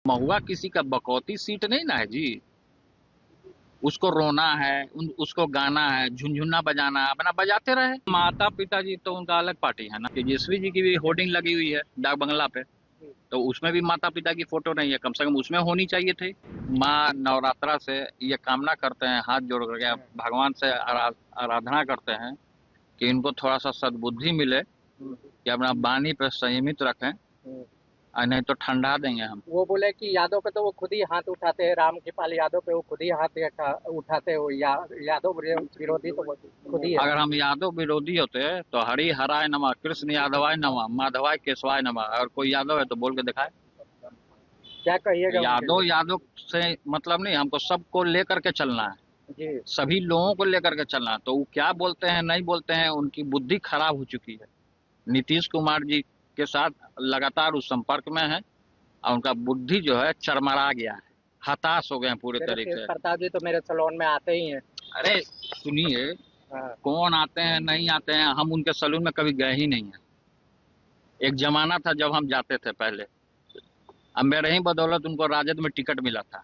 महुआ किसी का बकौती सीट नहीं ना है जी। उसको रोना है, उसको गाना है, झुनझुना बजाना है, अपना बजाते रहे। माता पिता जी तो उनका अलग पार्टी है ना। तेजस्वी जी की भी होर्डिंग लगी हुई है डाक बंगला पे, तो उसमें भी माता पिता की फोटो नहीं है, कम से कम उसमें होनी चाहिए थी। माँ नवरात्रा से ये कामना करते हैं, हाथ जोड़ करके भगवान से आराधना करते हैं कि इनको थोड़ा सा सद्बुद्धि मिले कि अपना वाणी पे संयमित रखें, और नहीं तो ठंडा देंगे हम। वो बोले कि यादव पे तो वो खुद ही हाथ उठाते हैं, राम कृपाल यादव पे वो खुद ही हाथ उठाते हैं, वो यादव विरोधी तो वो खुद ही है। अगर हम यादव विरोधी होते तो हरि हराय नमः, कृष्ण यादवाय नमः, माधवाय केशवाय नमः। अगर कोई यादव है तो बोल के दिखाए। क्या कहिएगा उनके यादव लिए? यादव से मतलब नहीं, हमको सबको लेकर के चलना है, जी। सभी लोगों को लेकर के चलना है। तो वो क्या बोलते हैं नहीं बोलते हैं, उनकी बुद्धि खराब हो चुकी है। नीतीश कुमार जी के साथ लगातार उस संपर्क में है, और उनका बुद्धि जो है चरमरा गया है, हताश हो गए हैं पूरे मेरे तेज तरीके से। प्रताप जी तो मेरे सैलून में आते ही हैं। अरे सुनिए, हाँ। कौन आते हैं नहीं आते हैं, हम उनके सैलून में कभी गए ही नहीं है। एक जमाना था जब हम जाते थे पहले, अब मेरे ही बदौलत उनको राजद में टिकट मिला था,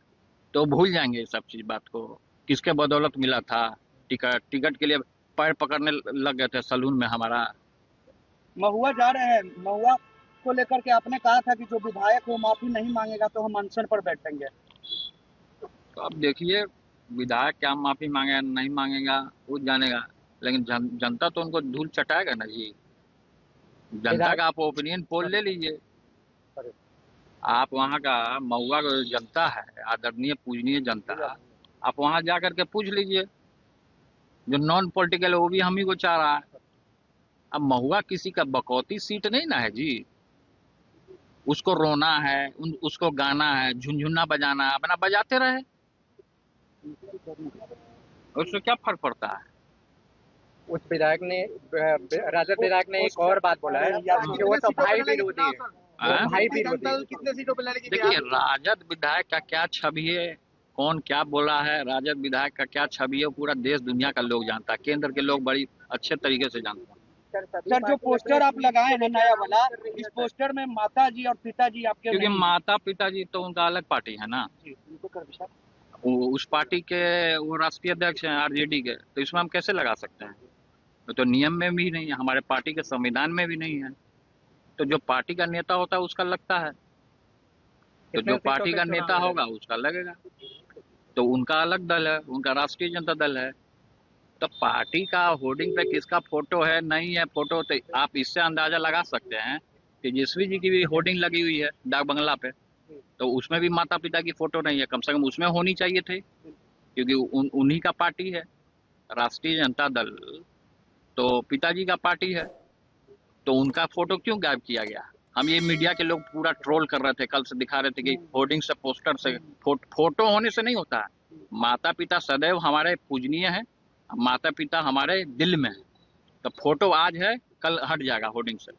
तो भूल जाएंगे ये सब चीज बात को, किसके बदौलत मिला था टिकट। टिकट के लिए पैर पकड़ने लग गए थे सैलून में हमारा। महुआ जा रहे हैं, महुआ को लेकर के आपने कहा था कि जो विधायक वो माफी नहीं मांगेगा तो हम अनशन पर बैठेंगे। तो अब देखिए, विधायक क्या माफी मांगे नहीं मांगेगा वो जानेगा, लेकिन जनता तो उनको धूल चटाएगा ना जी। जनता विधायक। का आप ओपिनियन पोल ले लीजिए। आप वहाँ का महुआ का जो जनता है, आदरणीय पूजनीय जनता, आप वहाँ जा करके पूछ लीजिए। जो नॉन पॉलिटिकल है वो भी हम ही को चाह रहा है। अब महुआ किसी का बकौती सीट नहीं ना है जी। उसको रोना है, उसको गाना है, झुनझुना बजाना है, अपना बजाते रहे। उससे क्या फर्क पड़ता है। उस विधायक ने राजद विधायक ने एक और बात बोला है कि वो तो भाई विरोधी है। वो हाँ? भाई विरोधी है। कितने सीटों पे लड़ेगी? देखिए, राजद विधायक का क्या छवि है, कौन क्या बोला है, राजद विधायक का क्या छवि है, पूरा देश दुनिया का लोग जानता है, केंद्र के लोग बड़ी अच्छे तरीके से जानते हैं। सर, जो पोस्टर आप लगाए हैं नया वाला, इस पोस्टर में माता जी और पिताजी आपके क्योंकि नहीं हैं। माता पिता जी तो उनका अलग पार्टी है ना। वो उस पार्टी के वो राष्ट्रीय अध्यक्ष हैं आरजेडी के, तो इसमें हम कैसे लगा सकते हैं। तो नियम में भी नहीं है, हमारे पार्टी के संविधान में भी नहीं है। तो जो पार्टी का नेता होता है उसका लगता है, तो कितने जो सीटों पार्टी पे का चुनाव नेता होगा लड़ेगा? उसका लगेगा। तो उनका अलग दल है, उनका राष्ट्रीय जनता दल है। तो पार्टी का होर्डिंग पे किसका फोटो है नहीं है फोटो, तो आप इससे अंदाजा लगा सकते हैं कि तेजस्वी जी की भी होर्डिंग लगी हुई है डाक बंगला पे, तो उसमें भी माता पिता की फोटो नहीं है, कम से कम उसमें होनी चाहिए थी, क्योंकि उन्हीं का पार्टी है राष्ट्रीय जनता दल, तो पिताजी का पार्टी है। तो उनका फोटो क्यों गायब किया गया। हम ये मीडिया के लोग पूरा ट्रोल कर रहे थे, कल से दिखा रहे थे कि होर्डिंग से पोस्टर से फोटो होने से नहीं होता है। माता पिता सदैव हमारे पूजनीय है, माता पिता हमारे दिल में है। तो फोटो आज है कल हट जाएगा होर्डिंग से।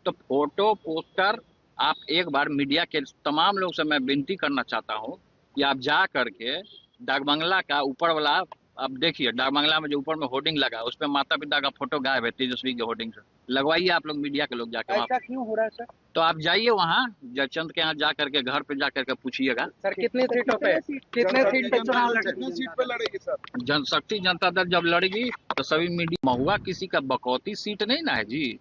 तो फोटो पोस्टर, आप एक बार मीडिया के तमाम लोग से मैं विनती करना चाहता हूँ कि आप जा करके डाक बंगला का ऊपर वाला, अब देखिए डाक बंगला में जो ऊपर में होर्डिंग लगा है उस पर माता पिता का फोटो गायब है, तेजस्वी के होर्डिंग से लगवाइए आप लोग मीडिया के लोग जाके वहाँ। ऐसा क्यों हो रहा है सर? तो आप जाइए वहाँ जयचंद के यहाँ जा करके, घर पे जा करके पूछिएगा। सर कितनी सीटों पे चुनाव लड़ेगा? कितने सीट पे लड़ेगी सर? जनशक्ति जनता दल जब लड़ेगी तो सभी मीडिया। महुआ किसी का बकौती सीट नहीं ना है जी।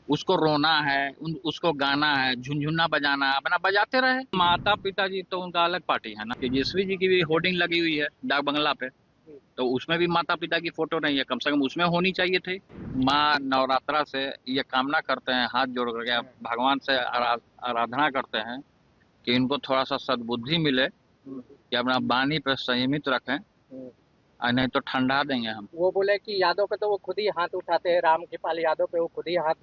उसको रोना है, उसको गाना है, झुनझुना बजाना है, अपना बजाते रहे। माता पिता जी तो उनका अलग पार्टी है ना। तेजस्वी जी की भी होर्डिंग लगी हुई है डाक बंगला पे, तो उसमें भी माता पिता की फोटो नहीं है, कम से कम उसमें होनी चाहिए थी। माँ नवरात्रा से ये कामना करते हैं, हाथ जोड़ करके भगवान से आराधना करते हैं कि इनको थोड़ा सा सद्बुद्धि मिले कि अपना वाणी पे संयमित रखें, और नहीं तो ठंडा देंगे हम। वो बोले कि यादव पे तो वो खुद ही हाथ उठाते हैं, राम कृपाल यादव पे वो खुद ही हाथ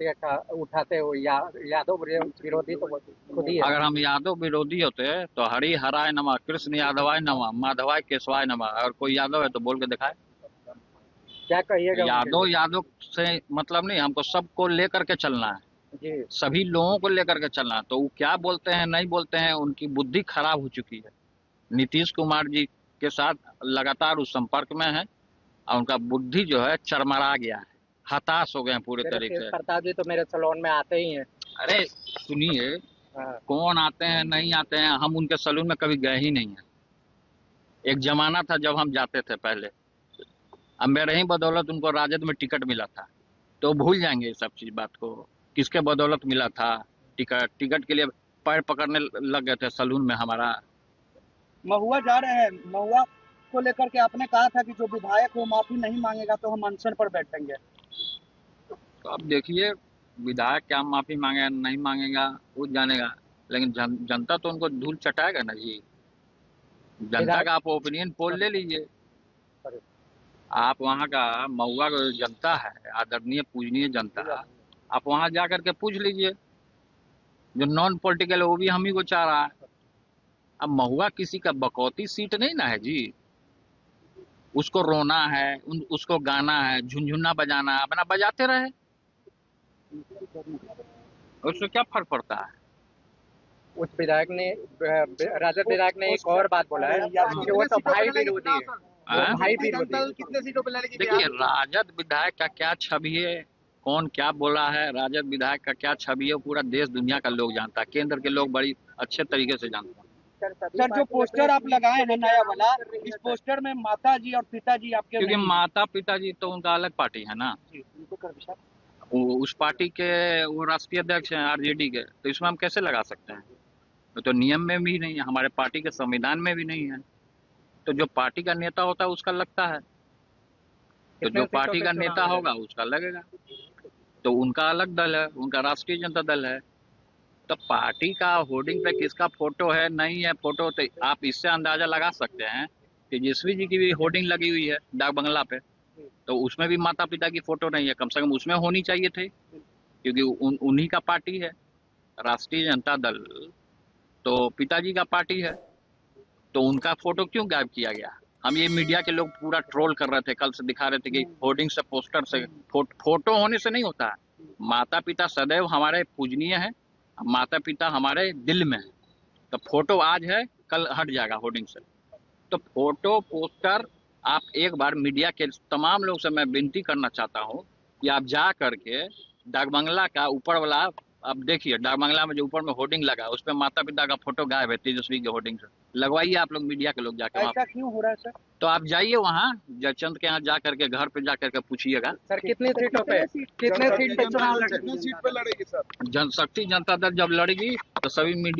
उठाते हैं, वो यादव विरोधी तो वो खुद ही है। अगर हम यादव विरोधी होते तो हरि हराय नमः, कृष्ण यादवाय नमः, माधवाय केशवाय नमः। अगर कोई यादव है तो बोल के दिखाए। क्या कहिएगा उनके यादव लिए? यादव से मतलब नहीं, हमको सबको लेकर के चलना है, जी। सभी लोगों को लेकर के चलना है। तो वो क्या बोलते हैं नहीं बोलते हैं, उनकी बुद्धि खराब हो चुकी है। नीतीश कुमार जी के साथ लगातार उस संपर्क में है, और उनका बुद्धि जो है चरमरा गया है, हताश हो गए हैं पूरे मेरे तरीके तेज से। प्रताप जी तो मेरे सैलून में आते ही हैं। अरे सुनिए, हाँ। कौन आते हैं नहीं आते हैं, हम उनके सैलून में कभी गए ही नहीं हैं। एक जमाना था जब हम जाते थे पहले, अब मेरे ही बदौलत उनको राजद में टिकट मिला था, तो भूल जाएंगे ये सब चीज बात को, किसके बदौलत मिला था टिकट। टिकट के लिए पैर पकड़ने लग गए थे सैलून में हमारा। महुआ जा रहे हैं, महुआ को लेकर के आपने कहा था कि जो विधायक वो माफी नहीं मांगेगा तो हम अनशन पर बैठेंगे। तो अब देखिए, विधायक क्या माफी मांगे नहीं मांगेगा वो जानेगा, लेकिन जनता तो उनको धूल चटाएगा ना जी। जनता विधायक का आप ओपिनियन पोल ले लीजिए। आप वहाँ का महुआ का जो जनता है, आदरणीय पूजनीय जनता, आप वहाँ जा करके पूछ लीजिए। जो नॉन पॉलिटिकल है वो भी हम ही को चाह रहा है। अब महुआ किसी का बकौती सीट नहीं ना है जी। उसको रोना है, उसको गाना है, झुनझुना बजाना है, अपना बजाते रहे, उससे क्या फर्क पड़ता है। उस विधायक ने राजद विधायक ने एक और बात बोला है कि वो तो भाई विरोधी है, वो भाई विरोधी है। कितने सीटों पे लड़ेगी? देखिए, राजद विधायक का क्या छवि है, कौन क्या बोला है, राजद विधायक का क्या छवि है, पूरा देश दुनिया का लोग जानता है, केंद्र के लोग बड़ी अच्छे तरीके से जानते हैं। सर, जो पोस्टर आप लगाए हैं नया वाला, इस पोस्टर में माता जी और पिताजी आपके क्योंकि नहीं हैं। माता पिताजी तो उनका अलग पार्टी है ना, उस पार्टी के वो राष्ट्रीय अध्यक्ष हैं आरजेडी के, तो इसमें हम कैसे लगा सकते हैं। तो नियम में भी नहीं है, हमारे पार्टी के संविधान में भी नहीं है। तो जो पार्टी का नेता होता है उसका लगता है, तो जो पार्टी का नेता होगा उसका लगेगा। तो उनका अलग दल है, उनका राष्ट्रीय जनता दल है। तो पार्टी का होर्डिंग पे किसका फोटो है नहीं है फोटो, तो आप इससे अंदाजा लगा सकते हैं कि जिसवी जी की भी होर्डिंग लगी हुई है डाक बंगला पे, तो उसमें भी माता पिता की फोटो नहीं है। कम से कम उसमें होनी चाहिए थे, क्योंकि उन्हीं का पार्टी है राष्ट्रीय जनता दल, तो पिताजी का पार्टी है, तो उनका फोटो क्यों गायब किया गया। हम ये मीडिया के लोग पूरा ट्रोल कर रहे थे, कल से दिखा रहे थे कि होर्डिंग से पोस्टर से फोटो होने से नहीं होता है। माता पिता सदैव हमारे पूजनीय है, माता पिता हमारे दिल में है। तो फोटो आज है कल हट जाएगा होर्डिंग से। तो फोटो पोस्टर आप एक बार मीडिया के तमाम लोग से मैं विनती करना चाहता हूँ कि आप जा करके डाक बंगला का ऊपर वाला अब देखिए, डाक बंगला में जो ऊपर में होर्डिंग लगा है उस पर माता पिता का फोटो गायब है, तेजस्वी के होर्डिंग से लगवाइए आप लोग मीडिया के लोग जाकर। ऐसा क्यों हो रहा है सर? तो आप जाइए वहाँ जयचंद के यहाँ जा करके, घर पे जा करके पूछिएगा। सर कितनी सीटों पे, कितने सीट पे चुनाव कितनी सीट पे लड़ेगी सर? जनशक्ति जनता दल जब लड़ेगी तो सभी मीडिया